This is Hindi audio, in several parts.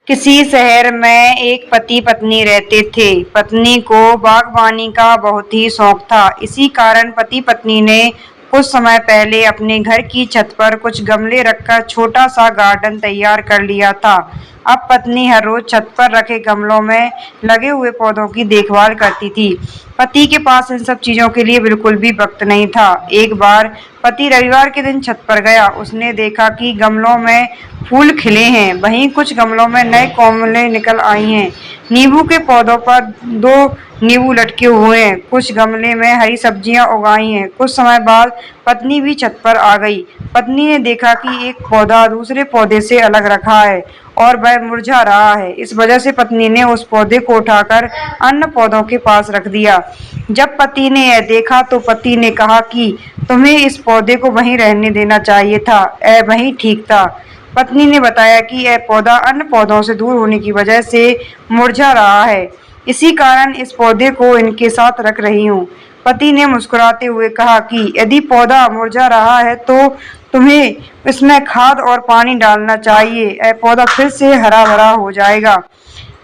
किसी शहर में एक पति पत्नी रहते थे। पत्नी को बागवानी का बहुत ही शौक था। इसी कारण पति पत्नी ने कुछ समय पहले अपने घर की छत पर कुछ गमले रखकर छोटा सा गार्डन तैयार कर लिया था। अब पत्नी हर रोज छत पर रखे गमलों में लगे हुए पौधों की देखभाल करती थी। पति के पास इन सब चीजों के लिए बिल्कुल भी वक्त नहीं था। एक बार पति रविवार के दिन छत पर गया। उसने देखा कि गमलों में फूल खिले हैं, वहीं कुछ गमलों में नए कोमले निकल आई हैं। नींबू के पौधों पर 2 नींबू लटके हुए हैं। कुछ गमले में हरी सब्जियां उगाई हैं। कुछ समय बाद पत्नी भी छत पर आ गई। पत्नी ने देखा कि एक पौधा दूसरे पौधे से अलग रखा है और वह मुरझा रहा है। इस वजह से पत्नी ने उस पौधे को उठाकर अन्य पौधों के पास रख दिया। जब पति ने यह देखा तो पति ने कहा कि तुम्हें इस पौधे को वहीं रहने देना चाहिए था, यह वहीं ठीक था। पत्नी ने बताया कि यह पौधा अन्य पौधों से दूर होने की वजह से मुरझा रहा है, इसी कारण इस पौधे को इनके साथ रख रही हूँ। पति ने मुस्कुराते हुए कहा कि यदि पौधा मुरझा रहा है तो तुम्हें इसमें खाद और पानी डालना चाहिए, यह पौधा फिर से हरा भरा हो जाएगा।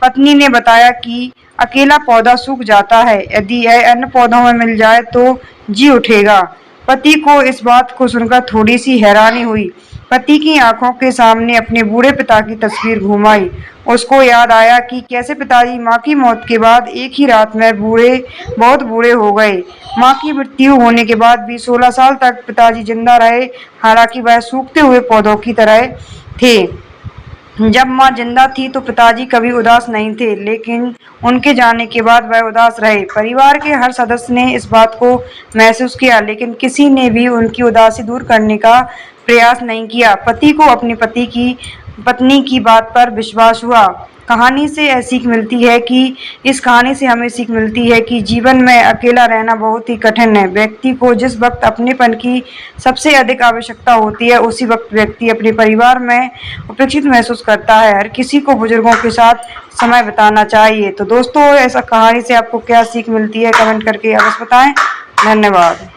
पत्नी ने बताया कि अकेला पौधा सूख जाता है, यदि यह अन्य पौधों में मिल जाए तो जी उठेगा। पति को इस बात को सुनकर थोड़ी सी हैरानी हुई। पति की आंखों के सामने अपने बूढ़े पिता की तस्वीर घूम आई। उसको याद आया कि कैसे पिताजी माँ की मौत के बाद एक ही रात में बहुत बूढ़े हो गए। माँ की मृत्यु होने के बाद भी 16 साल तक पिताजी जिंदा रहे, हालांकि वह सूखते हुए पौधों की तरह थे। जब माँ जिंदा थी तो पिताजी कभी उदास नहीं थे, लेकिन उनके जाने के बाद वह उदास रहे। परिवार के हर सदस्य ने इस बात को महसूस किया, लेकिन किसी ने भी उनकी उदासी दूर करने का प्रयास नहीं किया। पति को अपनी पत्नी की बात पर विश्वास हुआ। कहानी से यह सीख मिलती है कि इस कहानी से हमें सीख मिलती है कि जीवन में अकेला रहना बहुत ही कठिन है। व्यक्ति को जिस वक्त अपनेपन की सबसे अधिक आवश्यकता होती है, उसी वक्त व्यक्ति अपने परिवार में उपेक्षित महसूस करता है। हर किसी को बुजुर्गों के साथ समय बिताना चाहिए। तो दोस्तों, ऐसा कहानी से आपको क्या सीख मिलती है, कमेंट करके अवश्य बताएं। धन्यवाद।